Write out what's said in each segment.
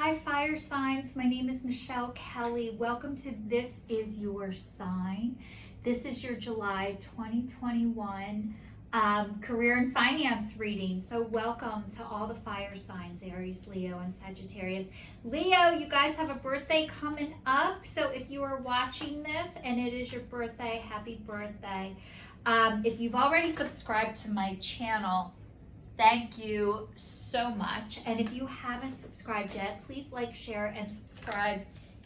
Hi fire signs, my name is Michelle Kelly. Welcome to This Is Your Sign. This is your July 2021 career and finance reading. So welcome to all the fire signs, Aries, Leo, and Sagittarius. Leo, you guys have a birthday coming up. So if you are watching this and it is your birthday, happy birthday. If you've already subscribed to my channel, thank you so much. And if you haven't subscribed yet, please like, share, and subscribe.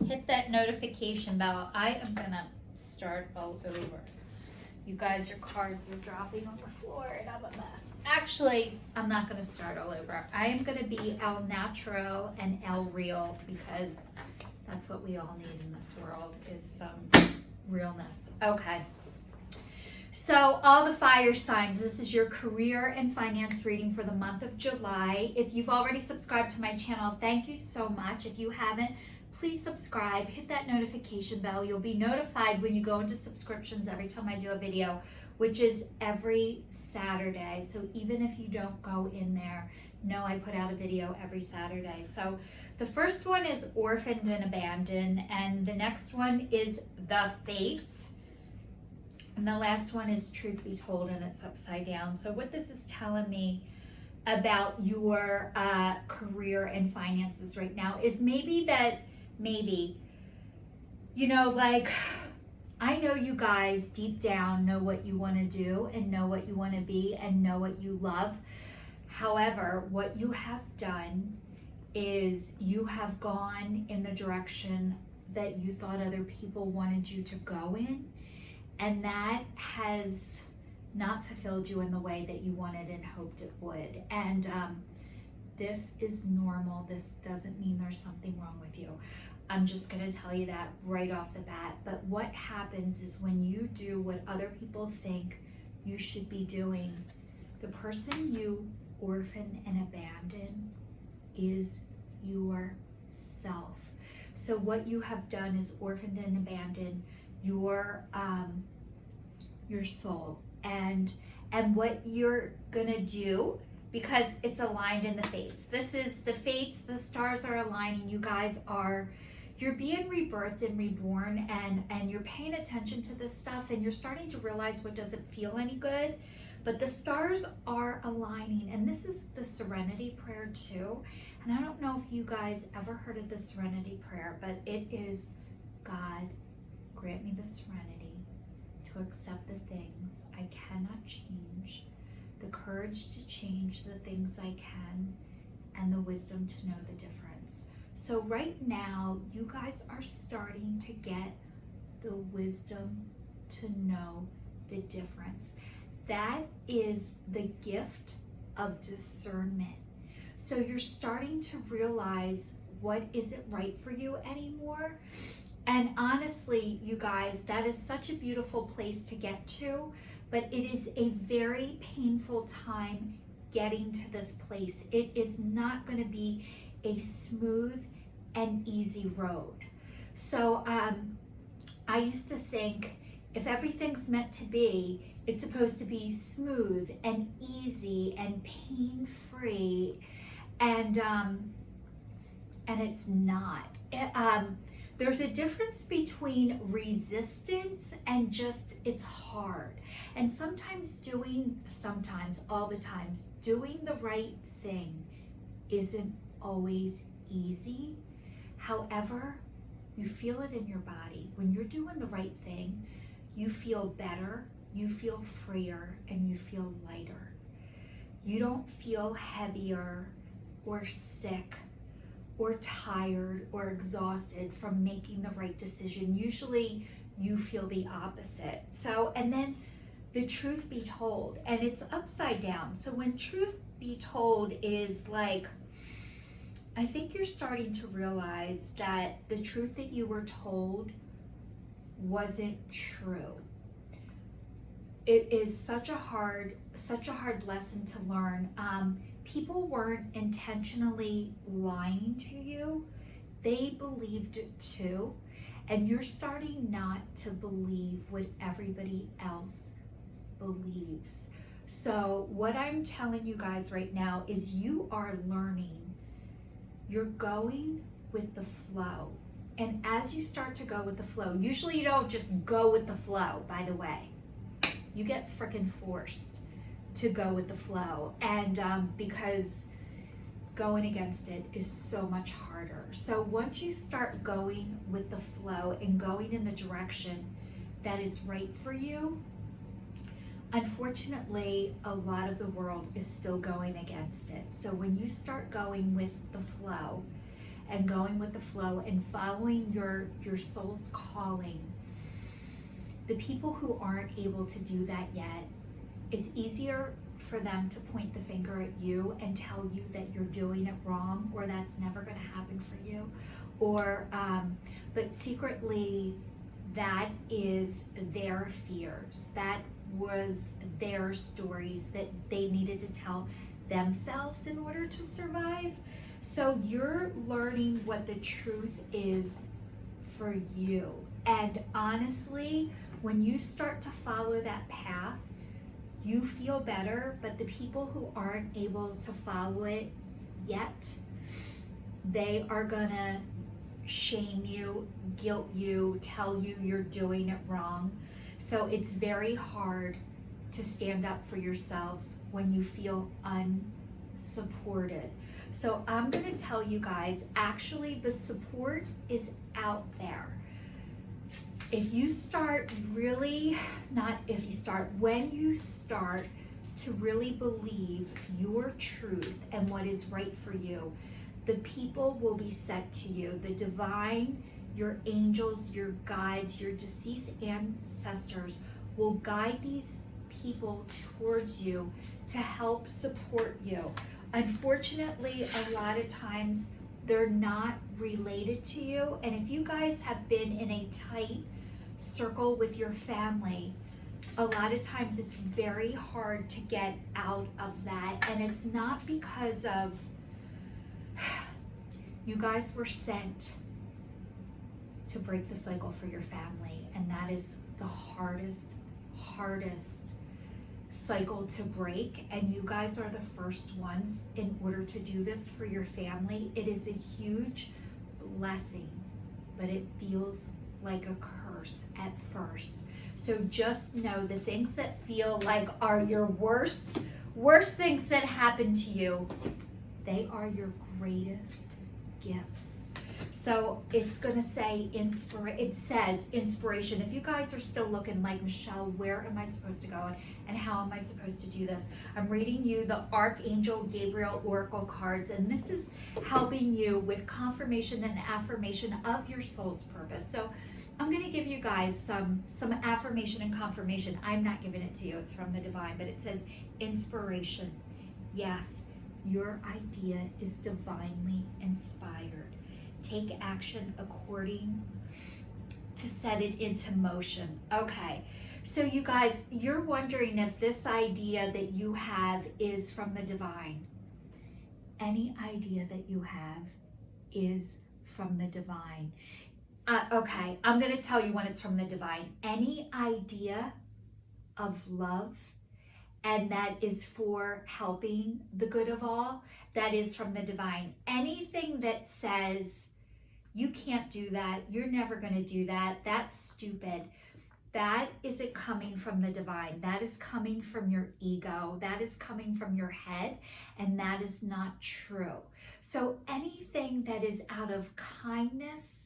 Hit that notification bell. I am gonna start all over. You guys, your cards are dropping on the floor and I'm a mess. Actually, I'm not gonna start all over. I am gonna be El Natural and El Real because that's what we all need in this world, is some realness. Okay. So all the fire signs, this is your career and finance reading for the month of July. If you've already subscribed to my channel, thank you so much. If you haven't, please subscribe, hit that notification bell. You'll be notified when you go into subscriptions every time I do a video, which is every Saturday. So even if you don't go in there, know I put out a video every Saturday. So the first one is Orphaned and Abandoned, and the next one is The Fates. And the last one is Truth Be Told, and it's upside down. So what this is telling me about your career and finances right now is maybe, you know, like, I know you guys deep down know what you want to do and know what you want to be and know what you love. However, what you have done is you have gone in the direction that you thought other people wanted you to go in. And that has not fulfilled you in the way that you wanted and hoped it would. And this is normal. This doesn't mean there's something wrong with you. I'm just going to tell you that right off the bat. But what happens is when you do what other people think you should be doing, the person you orphan and abandon is yourself. So what you have done is orphaned and abandoned your soul, and what you're gonna do, because it's aligned in the fates. This is the fates, the stars are aligning. You guys you're being rebirthed and reborn, and you're paying attention to this stuff, and you're starting to realize what doesn't feel any good, but the stars are aligning. And this is the serenity prayer too. And I don't know if you guys ever heard of the serenity prayer, but it is, God, grant me the serenity to accept the things I cannot change, the courage to change the things I can, and the wisdom to know the difference. So right now, you guys are starting to get the wisdom to know the difference. That is the gift of discernment. So you're starting to realize what isn't right for you anymore. And honestly, you guys, that is such a beautiful place to get to, but it is a very painful time getting to this place. It is not going to be a smooth and easy road. So I used to think if everything's meant to be, it's supposed to be smooth and easy and pain-free, and it's not. There's a difference between resistance and just it's hard. And all the times, doing the right thing isn't always easy. However, you feel it in your body. When you're doing the right thing, you feel better, you feel freer, and you feel lighter. You don't feel heavier or sick or tired or exhausted from making the right decision. Usually you feel the opposite. So, and then the truth be told, and it's upside down. So when truth be told is like, I think you're starting to realize that the truth that you were told wasn't true. It is such a hard lesson to learn. People weren't intentionally lying to you. They believed it too. And you're starting not to believe what everybody else believes. So what I'm telling you guys right now is you are learning You're going with the flow. And as you start to go with the flow, usually you don't just go with the flow, by the way. You get freaking forced to go with the flow. And because going against it is so much harder. So once you start going with the flow and going in the direction that is right for you, unfortunately, a lot of the world is still going against it. So when you start going with the flow and going with the flow and following your soul's calling, the people who aren't able to do that yet, it's easier for them to point the finger at you and tell you that you're doing it wrong, or that's never going to happen for you, or but secretly that is their fears, that was their stories that they needed to tell themselves in order to survive. So you're learning what the truth is for you. And honestly, when you start to follow that path, you feel better, but the people who aren't able to follow it yet, they are gonna shame you, guilt you, tell you you're doing it wrong. So it's very hard to stand up for yourselves when you feel unsupported. So I'm gonna tell you guys, actually the support is out there. If you start really, when you start to really believe your truth and what is right for you, the people will be sent to you. The divine, your angels, your guides, your deceased ancestors will guide these people towards you to help support you. Unfortunately, a lot of times they're not related to you. And if you guys have been in a tight circle with your family, a lot of times it's very hard to get out of that. And it's not because of, you guys were sent to break the cycle for your family. And that is the hardest cycle to break. And you guys are the first ones in order to do this for your family. It is a huge blessing, but it feels like a curse at first. So just know the things that feel like are your worst things that happen to you, they are your greatest gifts. So it's gonna say it says inspiration. If you guys are still looking like, Michelle, where am I supposed to go and how am I supposed to do this? I'm reading you the Archangel Gabriel Oracle cards, and this is helping you with confirmation and affirmation of your soul's purpose. So I'm gonna give you guys some affirmation and confirmation. I'm not giving it to you, it's from the divine, but it says inspiration. Yes, your idea is divinely inspired. Take action according to set it into motion. Okay, so you guys, you're wondering if this idea that you have is from the divine. Any idea that you have is from the divine. Okay, I'm going to tell you when it's from the divine. Any idea of love, and that is for helping the good of all, that is from the divine. Anything that says, you can't do that, you're never going to do that, that's stupid, that isn't coming from the divine. That is coming from your ego. That is coming from your head, and that is not true. So anything that is out of kindness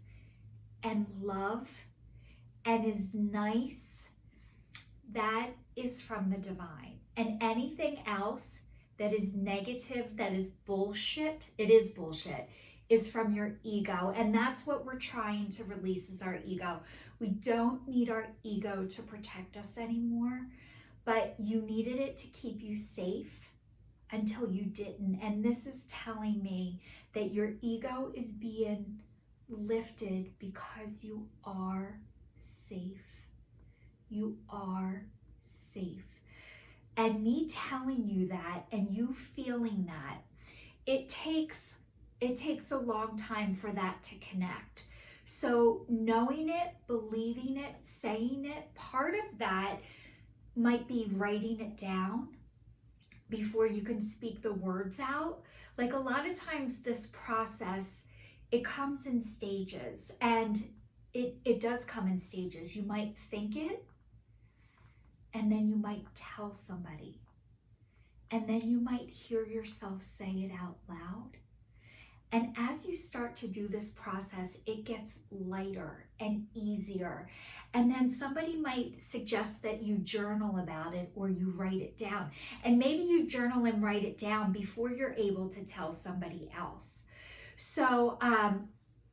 and love and is nice, that is from the divine. And anything else that is negative, that is bullshit, it is bullshit, is from your ego. And that's what we're trying to release, is our ego. We don't need our ego to protect us anymore, but you needed it to keep you safe until you didn't. And this is telling me that your ego is being lifted because you are safe. You are safe. And me telling you that and you feeling that, it takes a long time for that to connect. So knowing it, believing it, saying it, part of that might be writing it down, before you can speak the words out. Like a lot of times this process, it comes in stages, and it does come in stages. You might think it, and then you might tell somebody, and then you might hear yourself say it out loud. And as you start to do this process, it gets lighter and easier. And then somebody might suggest that you journal about it or you write it down. And maybe you journal and write it down before you're able to tell somebody else. So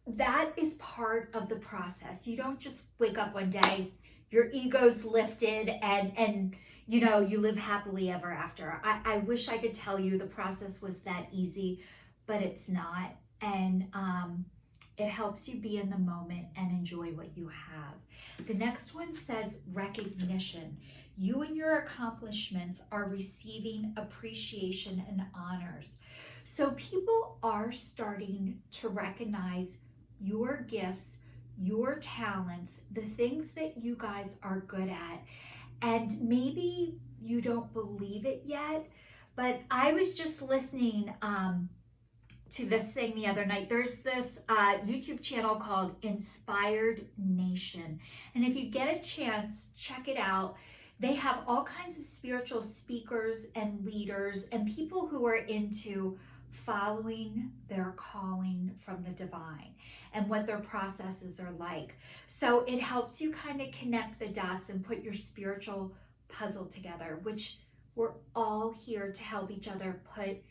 that is part of the process. You don't just wake up one day, your ego's lifted, and you know, you live happily ever after. I wish I could tell you the process was that easy, but it's not. And it helps you be in the moment and enjoy what you have. The next one says recognition. You and your accomplishments are receiving appreciation and honors. So people are starting to recognize your gifts, your talents, the things that you guys are good at. And maybe you don't believe it yet, but I was just listening to this thing the other night. There's this YouTube channel called Inspired Nation. And if you get a chance, check it out. They have all kinds of spiritual speakers and leaders and people who are into following their calling from the divine and what their processes are like. So it helps you kind of connect the dots and put your spiritual puzzle together, which we're all here to help each other put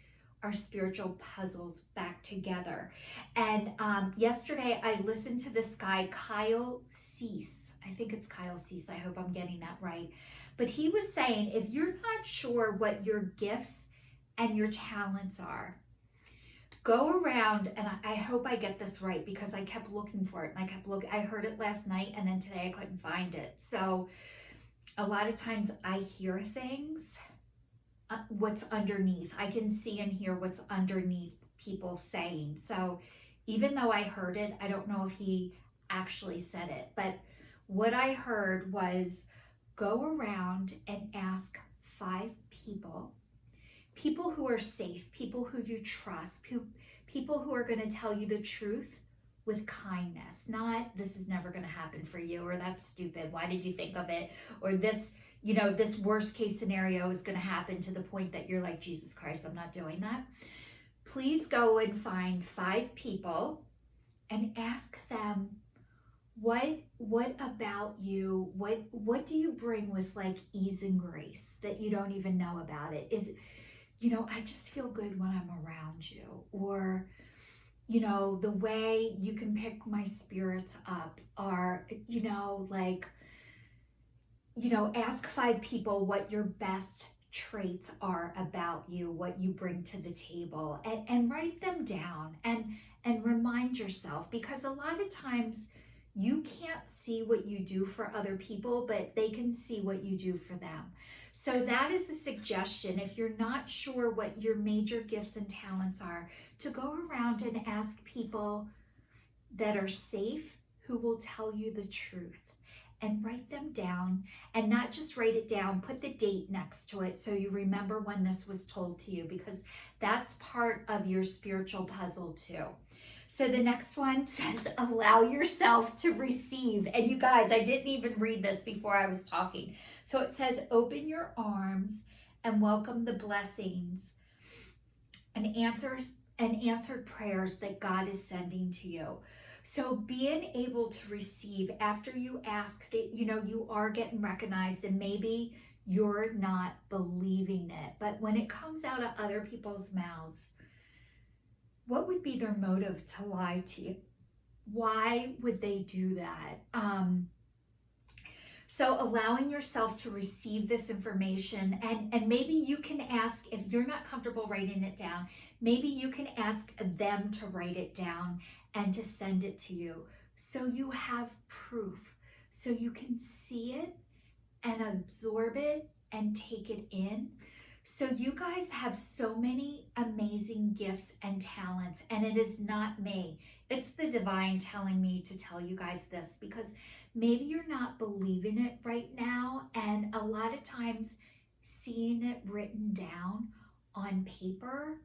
our spiritual puzzles back together. And yesterday I listened to this guy, Kyle Cease. I think it's Kyle Cease. I hope I'm getting that right. But he was saying, if you're not sure what your gifts and your talents are, go around, and I hope I get this right because I kept looking for it and I kept looking. I heard it last night and then today I couldn't find it. So a lot of times I hear things, what's underneath. I can see and hear what's underneath people saying. So even though I heard it, I don't know if he actually said it, but what I heard was go around and ask 5 people who are safe, people who you trust, people who are going to tell you the truth with kindness, not this is never going to happen for you, or that's stupid, why did you think of it, or this, you know, this worst case scenario is going to happen to the point that you're like, Jesus Christ, I'm not doing that. Please go and find 5 people and ask them, what about you, what do you bring with like ease and grace that you don't even know about it? Is, you know, I just feel good when I'm around you, or, you know, the way you can pick my spirits up, or, you know, like, you know, ask 5 people what your best traits are about you, what you bring to the table, and write them down and remind yourself, because a lot of times you can't see what you do for other people, but they can see what you do for them. So that is a suggestion. If you're not sure what your major gifts and talents are, to go around and ask people that are safe, who will tell you the truth, and write them down. And not just write it down, put the date next to it so you remember when this was told to you, because that's part of your spiritual puzzle too. So the next one says, allow yourself to receive. And you guys, I didn't even read this before I was talking. So it says, open your arms and welcome the blessings and answered prayers that God is sending to you. So being able to receive after you ask, that, you know, you are getting recognized, and maybe you're not believing it, but when it comes out of other people's mouths, what would be their motive to lie to you? Why would they do that? So allowing yourself to receive this information, and maybe you can ask, if you're not comfortable writing it down, maybe you can ask them to write it down and to send it to you, so you have proof, so you can see it and absorb it and take it in. So you guys have so many amazing gifts and talents, and it is not me. It's the divine telling me to tell you guys this, because maybe you're not believing it right now, and a lot of times seeing it written down on paper,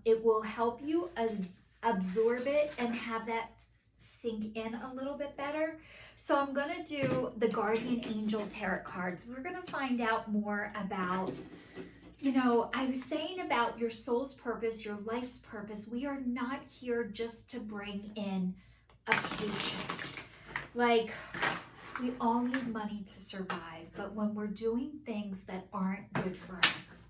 it will help you absorb it and have that sink in a little bit better. So I'm going to do the Guardian Angel Tarot cards. We're going to find out more about, I was saying about your soul's purpose, your life's purpose. We are not here just to bring in a paycheck. Like, we all need money to survive, but when we're doing things that aren't good for us,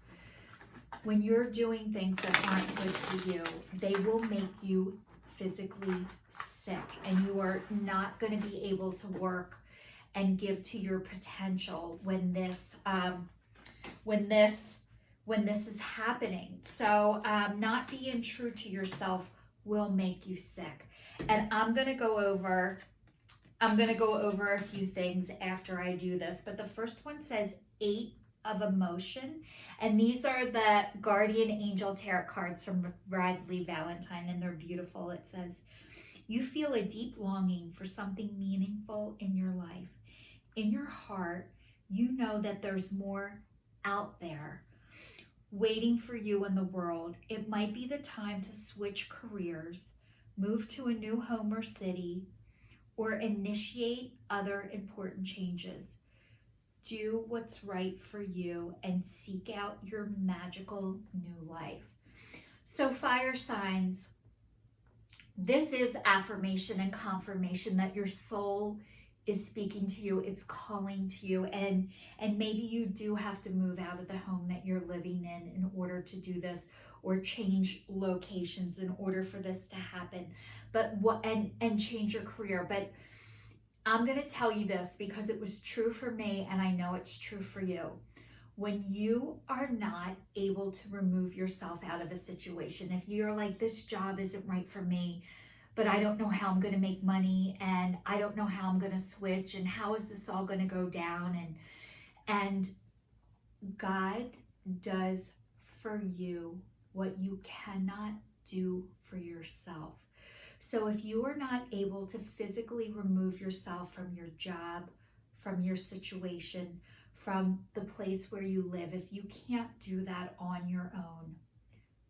when you're doing things that aren't good for you, they will make you physically sick, and you are not going to be able to work and give to your potential when this is happening. So not being true to yourself will make you sick. And I'm going to go over a few things after I do this, but the first one says 8 of emotion, and these are the Guardian Angel Tarot cards from Bradley Valentine, and they're beautiful. It says, you feel a deep longing for something meaningful in your life. In your heart, you know that there's more out there waiting for you in the world. It might be the time to switch careers, move to a new home or city, or initiate other important changes. Do what's right for you and seek out your magical new life. So fire signs, this is affirmation and confirmation that your soul is speaking to you. It's calling to you, and maybe you do have to move out of the home that you're living in order to do this, or change locations in order for this to happen. But and change your career. But I'm going to tell you this because it was true for me, and I know it's true for you. When you are not able to remove yourself out of a situation, if you're like, this job isn't right for me, but I don't know how I'm going to make money, and I don't know how I'm going to switch, and how is this all going to go down, and God does for you what you cannot do for yourself. So if you are not able to physically remove yourself from your job, from your situation, from the place where you live, if you can't do that on your own,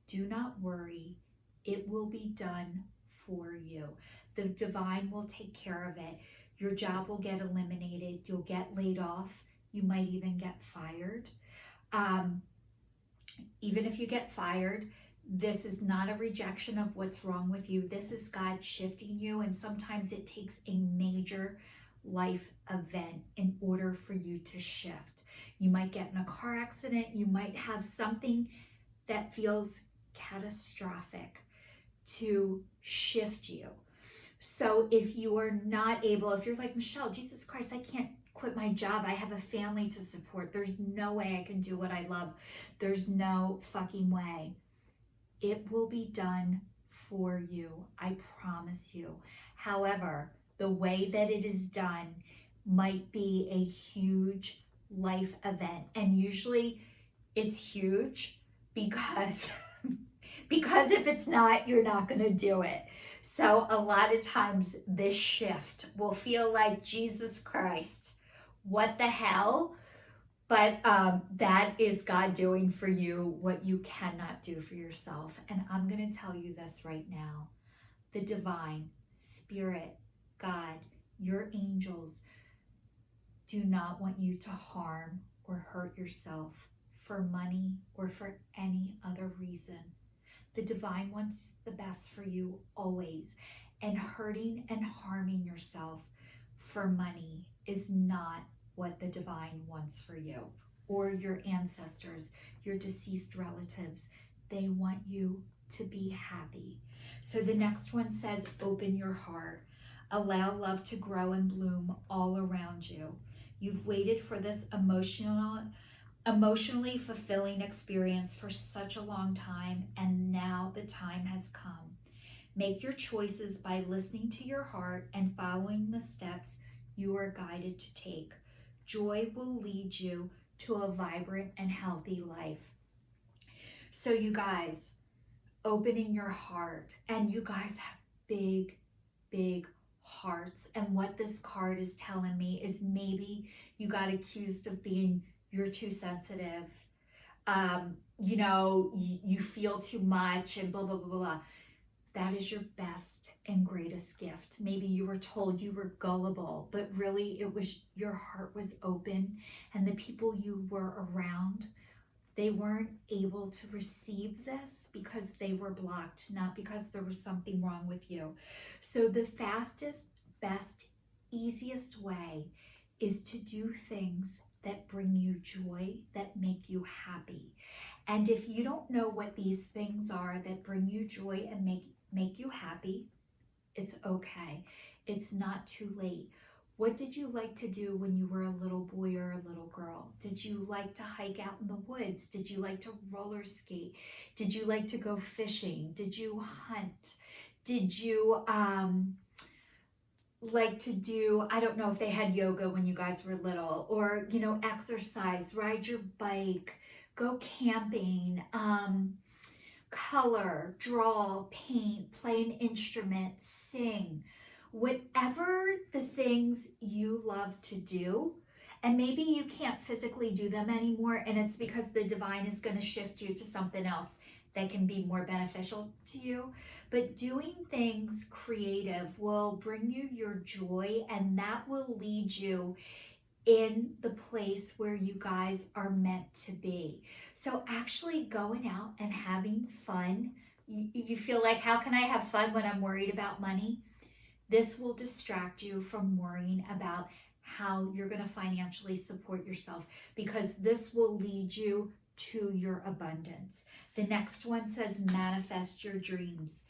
do not worry. It will be done for you. The divine will take care of it. Your job will get eliminated. You'll get laid off. You might even get fired. Even if you get fired, this is not a rejection of what's wrong with you. This is God shifting you, and sometimes it takes a major life event in order for you to shift. You might get in a car accident. You might have something that feels catastrophic to shift you. So if you are not able, if you're like, Michelle, Jesus Christ, I can't quit my job. I have a family to support. There's no way I can do what I love. There's no fucking way. It will be done for you. I promise you. However, the way that it is done might be a huge life event. And usually it's huge because if it's not, you're not going to do it. So a lot of times this shift will feel like, Jesus Christ, what the hell? But that is God doing for you what you cannot do for yourself. And I'm going to tell you this right now. The divine, spirit, God, your angels do not want you to harm or hurt yourself for money or for any other reason. The divine wants the best for you always. And hurting and harming yourself for money is not what the divine wants for you, or your ancestors, your deceased relatives. They want you to be happy. So the next one says, open your heart. Allow love to grow and bloom all around you. You've waited for this emotionally fulfilling experience for such a long time, and now the time has come. Make your choices by listening to your heart and following the steps you are guided to take. Joy will lead you to a vibrant and healthy life. So you guys, opening your heart, and you guys have big, big hearts. And what this card is telling me is maybe you got accused of being you're too sensitive, you feel too much and blah, blah, blah, blah. That is your best and greatest gift. Maybe you were told you were gullible, but really it was your heart was open, and the people you were around, they weren't able to receive this because they were blocked, not because there was something wrong with you. So the fastest, best, easiest way is to do things that bring you joy, that make you happy. And if you don't know what these things are that bring you joy and make you happy, it's okay. It's not too late. What did you like to do when you were a little boy or a little girl? Did you like to hike out in the woods? Did you like to roller skate? Did you like to go fishing? Did you hunt? Did you like to do, I don't know if they had yoga when you guys were little, or, exercise, ride your bike, go camping, color, draw, paint, play an instrument, sing, whatever the things you love to do. And maybe you can't physically do them anymore, and it's because the divine is going to shift you to something else that can be more beneficial to you. But doing things creative will bring you your joy, and that will lead you in the place where you guys are meant to be. So actually going out and having fun, you feel like, how can I have fun when I'm worried about money? This will distract you from worrying about how you're going to financially support yourself, because this will lead you to your abundance. The next one says manifest your dreams.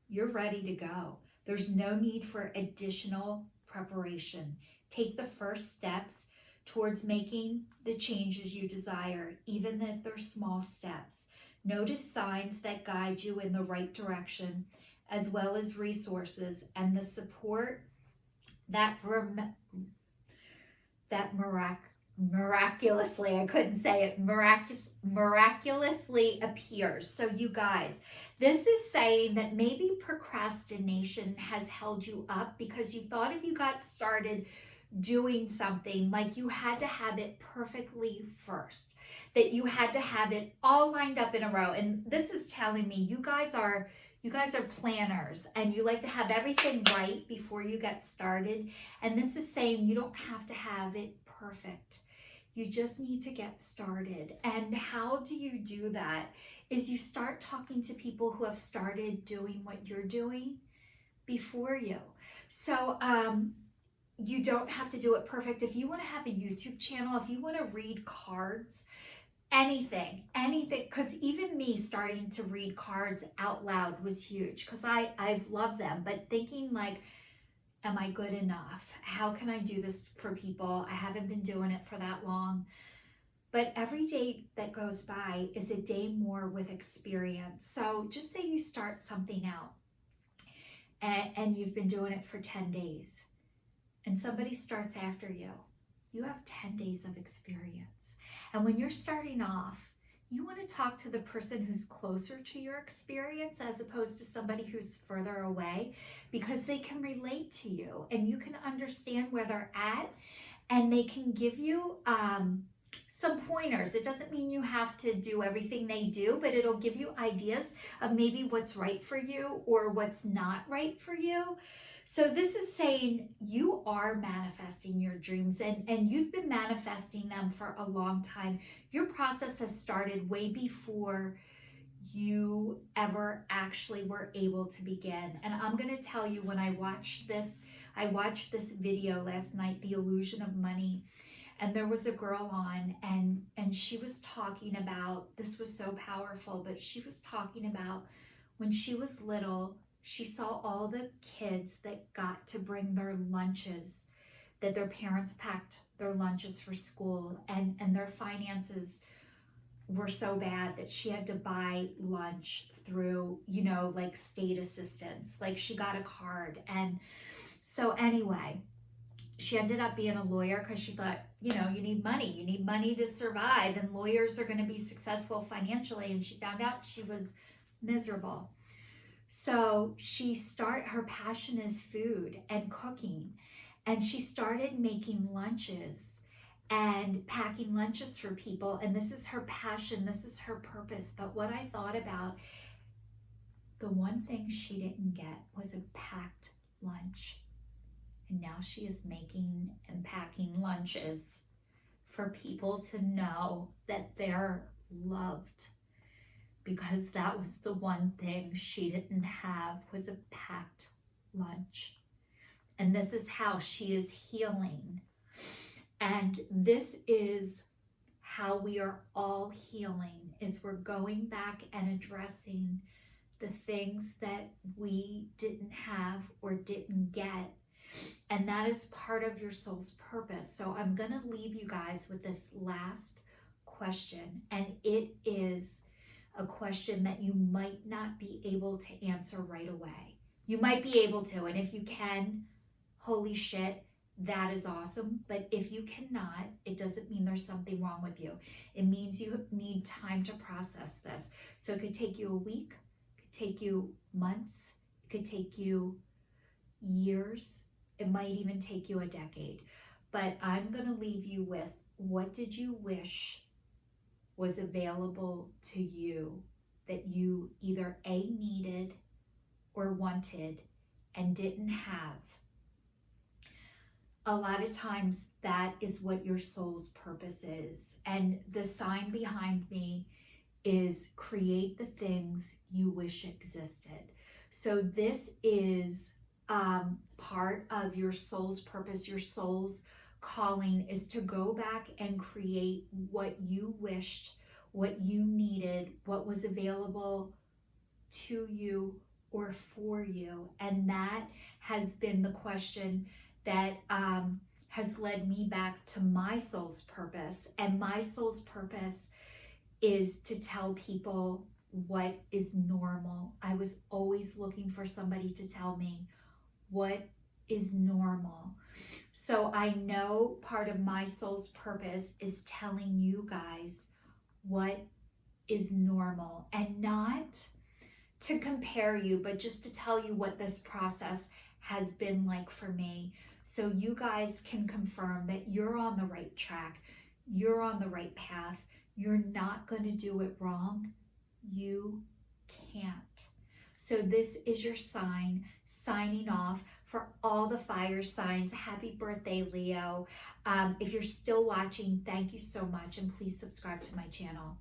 You're ready to go. There's no need for additional preparation. Take the first steps towards making the changes you desire, even if they're small steps. Notice signs that guide you in the right direction, as well as resources and the support that miraculously, I couldn't say it, miraculously appears. So you guys, this is saying that maybe procrastination has held you up because you thought if you got started doing something, like you had to have it perfectly first, that you had to have it all lined up in a row. And this is telling me you guys are planners, and you like to have everything right before you get started. And this is saying you don't have to have it perfect. You just need to get started. And how do you do that? Is you start talking to people who have started doing what you're doing before you. So you don't have to do it perfect. If you want to have a YouTube channel, if you want to read cards, anything, because even me starting to read cards out loud was huge, because I've loved them, but thinking like, am I good enough? How can I do this for people? I haven't been doing it for that long. But every day that goes by is a day more with experience. So just say you start something out and you've been doing it for 10 days and somebody starts after you. You have 10 days of experience. And when you're starting off, you want to talk to the person who's closer to your experience as opposed to somebody who's further away, because they can relate to you and you can understand where they're at, and they can give you some pointers. It doesn't mean you have to do everything they do, but it'll give you ideas of maybe what's right for you or what's not right for you. So this is saying you are manifesting your dreams, and you've been manifesting them for a long time. Your process has started way before you ever actually were able to begin. And I'm going to tell you, when I watched this video last night, The Illusion of Money, and there was a girl on, and she was talking about, this was so powerful, but she was talking about when she was little, she saw all the kids that got to bring their lunches, that their parents packed their lunches for school, and their finances were so bad that she had to buy lunch through, like state assistance. Like she got a card. And so anyway, she ended up being a lawyer because she thought, you need money. You need money to survive, and lawyers are going to be successful financially. And she found out she was miserable. So her passion is food and cooking, and she started making lunches, and packing lunches for people. And this is her passion, this is her purpose. But what I thought about, the one thing she didn't get was a packed lunch. And now she is making and packing lunches for people to know that they're loved, because that was the one thing she didn't have, was a packed lunch. And this is how she is healing. And this is how we are all healing, is we're going back and addressing the things that we didn't have or didn't get. And that is part of your soul's purpose. So I'm going to leave you guys with this last question. And it is a question that you might not be able to answer right away. You might be able to, and if you can, holy shit, that is awesome. But if you cannot, it doesn't mean there's something wrong with you. It means you need time to process this. So it could take you a week, it could take you months, it could take you years, it might even take you a decade. But I'm going to leave you with, what did you wish was available to you that you either A, needed or wanted and didn't have? A lot of times that is what your soul's purpose is. And the sign behind me is create the things you wish existed. So this is part of your soul's purpose. Your soul's calling is to go back and create what you wished, what you needed, what was available to you or for you. And that has been the question that has led me back to my soul's purpose. And my soul's purpose is to tell people what is normal. I was always looking for somebody to tell me what is normal. So I know part of my soul's purpose is telling you guys what is normal, and not to compare you, but just to tell you what this process has been like for me, so you guys can confirm that you're on the right track, you're on the right path, you're not going to do it wrong. You can't. So this is your sign, signing off. For all the fire signs, happy birthday, Leo. If you're still watching, thank you so much, and please subscribe to my channel.